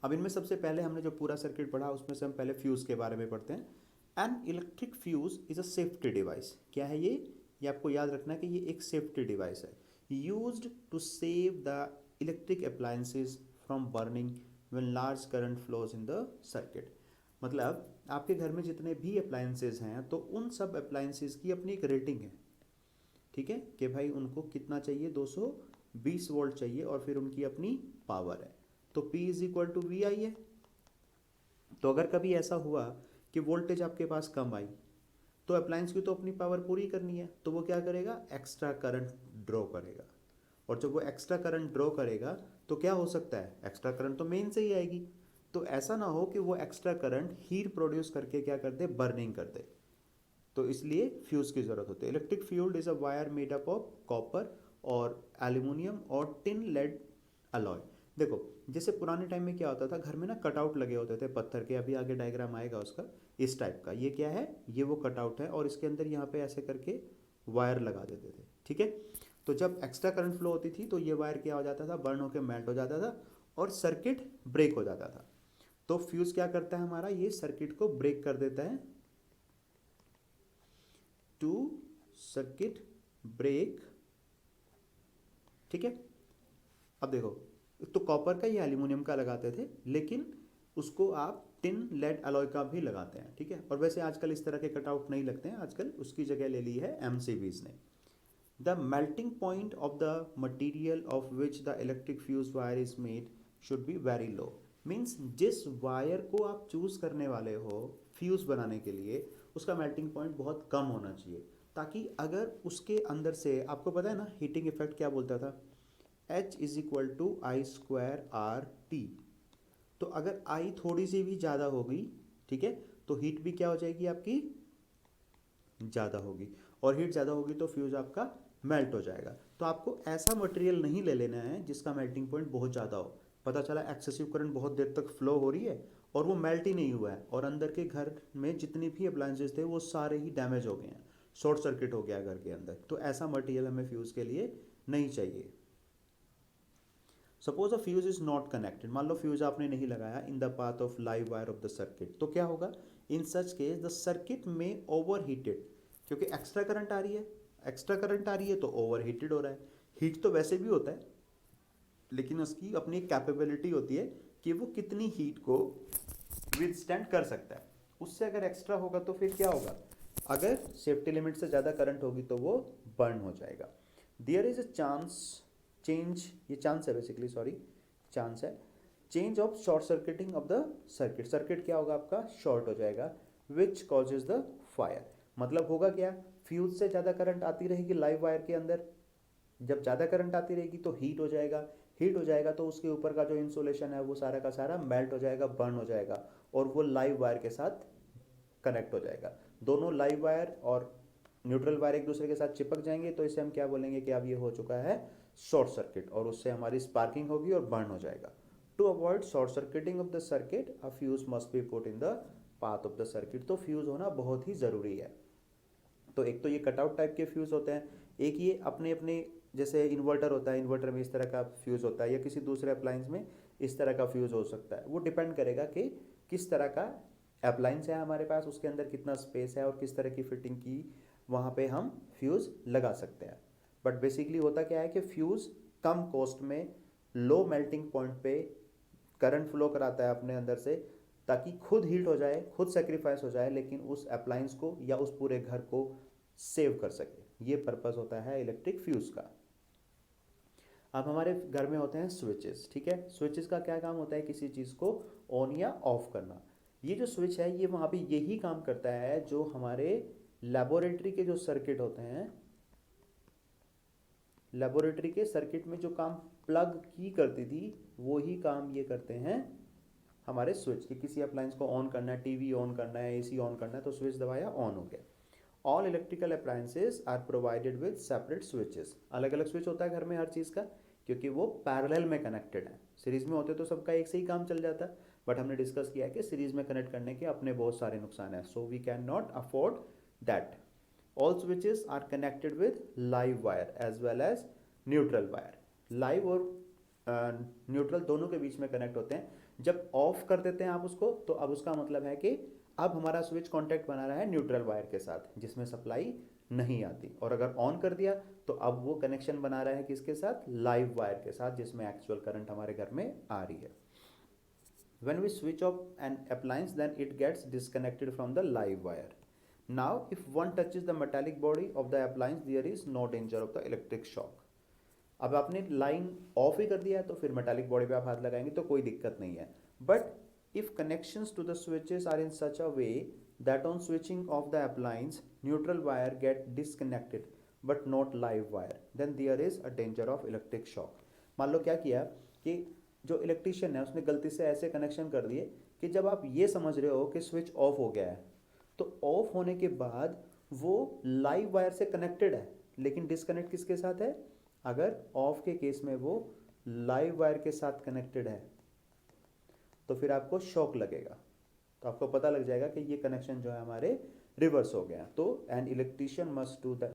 अब इनमें सबसे पहले हमने जो पूरा सर्किट पढ़ा उसमें से हम पहले फ्यूज़ के बारे में पढ़ते हैं। An electric fuse is a safety device. क्या है ये आपको याद रखना है कि ये एक सेफ्टी डिवाइस है, used to save the electric appliances from burning when large current flows in the circuit. मतलब आपके घर में जितने भी अप्लायंसेस हैं तो उन सब अप्लायंसेस की अपनी एक रेटिंग है, ठीक है, कि भाई उनको कितना चाहिए, 220 वोल्ट चाहिए और फिर उनकी अपनी पावर है। तो P is equal to V I है। तो अगर कभी ऐसा हुआ कि वोल्टेज आपके पास कम आई तो अप्लायंस की तो अपनी पावर पूरी करनी है, तो वो क्या करेगा, एक्स्ट्रा करंट ड्रॉ करेगा। और जब वो एक्स्ट्रा करंट ड्रॉ करेगा तो क्या हो सकता है, एक्स्ट्रा करंट तो मेन से ही आएगी। तो ऐसा ना हो कि वो एक्स्ट्रा करंट हीट प्रोड्यूस करके क्या कर दे, बर्निंग कर दे। तो इसलिए फ्यूज़ की ज़रूरत होती है। Electric fuelled is a wire made up of copper और एल्यूमिनियम और टिन लेड अलॉय। देखो जैसे पुराने टाइम में क्या होता था, घर में ना कटआउट लगे होते थे पत्थर के, अभी आगे डायग्राम आएगा उसका, इस टाइप का। ये क्या है, ये वो कटआउट है और इसके अंदर यहाँ पे ऐसे करके वायर लगा देते थे, ठीक है। तो जब एक्स्ट्रा करंट फ्लो होती थी तो ये वायर क्या हो जाता था, बर्न होकर मेल्ट हो जाता था और सर्किट ब्रेक हो जाता था। तो फ्यूज़ क्या करता है हमारा, ये सर्किट को ब्रेक कर देता है, टू सर्किट ब्रेक, ठीक है। अब देखो तो कॉपर का या एल्यूमिनियम का लगाते थे, लेकिन उसको आप टिन लेड अलॉय का भी लगाते हैं, ठीक है। और वैसे आजकल इस तरह के कटआउट नहीं लगते हैं, आजकल उसकी जगह ले ली है एमसीबीज ने। The melting point of the material of which the electric fuse wire is made should be very low. Means जिस वायर को आप चूज करने वाले हो फ्यूज बनाने के लिए, उसका मेल्टिंग पॉइंट बहुत कम होना चाहिए, ताकि अगर उसके अंदर से, आपको पता है ना हीटिंग इफेक्ट क्या बोलता था, H is equal to I square R T. तो अगर आई थोड़ी सी भी ज़्यादा हो गई, ठीक है, तो हीट भी क्या हो जाएगी आपकी, ज़्यादा होगी, और हीट ज़्यादा होगी तो फ्यूज़ आपका मेल्ट हो जाएगा। तो आपको ऐसा मटेरियल नहीं ले लेना है जिसका मेल्टिंग पॉइंट बहुत ज़्यादा हो। पता चला एक्सेसिव करंट बहुत देर तक फ्लो हो रही है और वो मेल्ट ही नहीं हुआ है, और अंदर के घर में जितनी भी अप्लायंसेज थे वो सारे ही डैमेज हो गए हैं, शॉर्ट सर्किट हो गया घर के अंदर। तो ऐसा मटेरियल हमें फ्यूज़ के लिए नहीं चाहिए। Suppose a fuse is not connected, मान लो फ्यूज आपने नहीं लगाया इन the path of live wire of the circuit, तो क्या होगा, इन सच केस द सर्किट में ओवर हीटेड, क्योंकि एक्स्ट्रा करंट आ रही है, एक्स्ट्रा करंट आ रही है तो ओवर हीटेड हो रहा है। हीट तो वैसे भी होता है, लेकिन उसकी अपनी कैपेबिलिटी होती है कि वो कितनी हीट को विदस्टैंड कर सकता है। उससे अगर एक्स्ट्रा होगा तो फिर क्या होगा, अगर सेफ्टी लिमिट से ज़्यादा करंट होगी तो वो बर्न हो जाएगा। There is a chance change, ये चांस है बेसिकली, सॉरी चांस है, change of short circuiting of the circuit. Circuit क्या होगा आपका, शॉर्ट हो जाएगा, विच कॉजेज द फायर। मतलब होगा क्या, फ्यूज से ज़्यादा करंट आती रहेगी लाइव वायर के अंदर, जब ज़्यादा करंट आती रहेगी तो हीट हो जाएगा, हीट हो जाएगा तो उसके ऊपर का जो इंसुलेशन है वो सारा का सारा मेल्ट हो जाएगा, बर्न हो जाएगा, और वो लाइव वायर के साथ कनेक्ट हो जाएगा। दोनों लाइव वायर और न्यूट्रल वायर एक दूसरे के साथ चिपक जाएंगे, तो इसे हम क्या बोलेंगे कि अब ये हो चुका है शॉर्ट सर्किट, और उससे हमारी स्पार्किंग होगी और बर्न हो जाएगा। To avoid short circuiting of the circuit a fuse must be put in the path of the circuit. तो फ्यूज होना बहुत ही ज़रूरी है। तो एक तो ये कटआउट टाइप के फ्यूज़ होते हैं, एक ये अपने अपने, जैसे इन्वर्टर होता है, इन्वर्टर में इस तरह का फ्यूज़ होता है, या किसी दूसरे अप्लायंस में इस तरह का फ्यूज़ हो सकता है। वो डिपेंड करेगा कि किस तरह का अप्लायंस है हमारे पास, उसके अंदर कितना स्पेस है और किस तरह की फिटिंग की वहाँ पे हम फ्यूज़ लगा सकते हैं। बट बेसिकली होता क्या है कि फ्यूज़ कम कॉस्ट में लो मेल्टिंग पॉइंट पे करंट फ्लो कराता है अपने अंदर से, ताकि खुद हीट हो जाए, खुद सेक्रीफाइस हो जाए, लेकिन उस अप्लायंस को या उस पूरे घर को सेव कर सके। ये पर्पस होता है इलेक्ट्रिक फ्यूज का। अब हमारे घर में होते हैं स्विचेस, ठीक है। स्विचेस का क्या काम होता है, किसी चीज़ को ऑन या ऑफ करना। ये जो स्विच है ये वहाँ पे यही काम करता है जो हमारे लेबोरेटरी के जो सर्किट होते हैं, लेबोरेटरी के सर्किट में जो काम प्लग की करती थी वो ही काम ये करते हैं हमारे स्विच की। किसी अप्लायंस को ऑन करना है, टीवी ऑन करना है, एसी ऑन करना है, तो स्विच दबाया, ऑन हो गया। All electrical appliances are provided with separate switches. अलग अलग स्विच होता है घर में हर चीज़ का, क्योंकि वो पैरेलल में कनेक्टेड है। सीरीज में होते तो सबका एक से ही काम चल जाता, बट हमने डिस्कस किया कि सीरीज में कनेक्ट करने के अपने बहुत सारे नुकसान हैं, so we can not afford that. All switches are connected with live wire as well as neutral wire। Live और न्यूट्रल दोनों के बीच में कनेक्ट होते हैं। जब ऑफ कर देते हैं आप उसको, तो अब उसका मतलब है कि अब हमारा स्विच कांटेक्ट बना रहा है न्यूट्रल वायर के साथ जिसमें सप्लाई नहीं आती, और अगर ऑन कर दिया तो अब वो कनेक्शन बना रहा है किसके साथ, लाइव वायर के साथ जिसमें एक्चुअल करंट हमारे घर में आ रही है। When we switch off an appliance, then it gets disconnected from the live wire. Now if one touches the metallic body of the appliance, there is no danger of the electric shock. अब आपने line of ही कर दिया है तो फिर metallic body पे आप हाथ लगाएंगे तो कोई दिक्कत नहीं है। But if connections to the switches are in such a way that on switching off the appliance neutral wire get disconnected but not live wire, then there is a danger of electric shock. मान लो क्या किया कि जो electrician है उसने गलती से ऐसे कनेक्शन कर दिए कि जब आप ये समझ रहे हो कि स्विच ऑफ हो गया है, तो ऑफ होने के बाद वो लाइव वायर से कनेक्टेड है लेकिन डिसकनेक्ट किसके साथ है, अगर ऑफ के केस में वो लाइव वायर के साथ कनेक्टेड है तो फिर आपको शॉक लगेगा, तो आपको पता लग जाएगा कि ये कनेक्शन जो है हमारे रिवर्स हो गया। तो an electrician must do the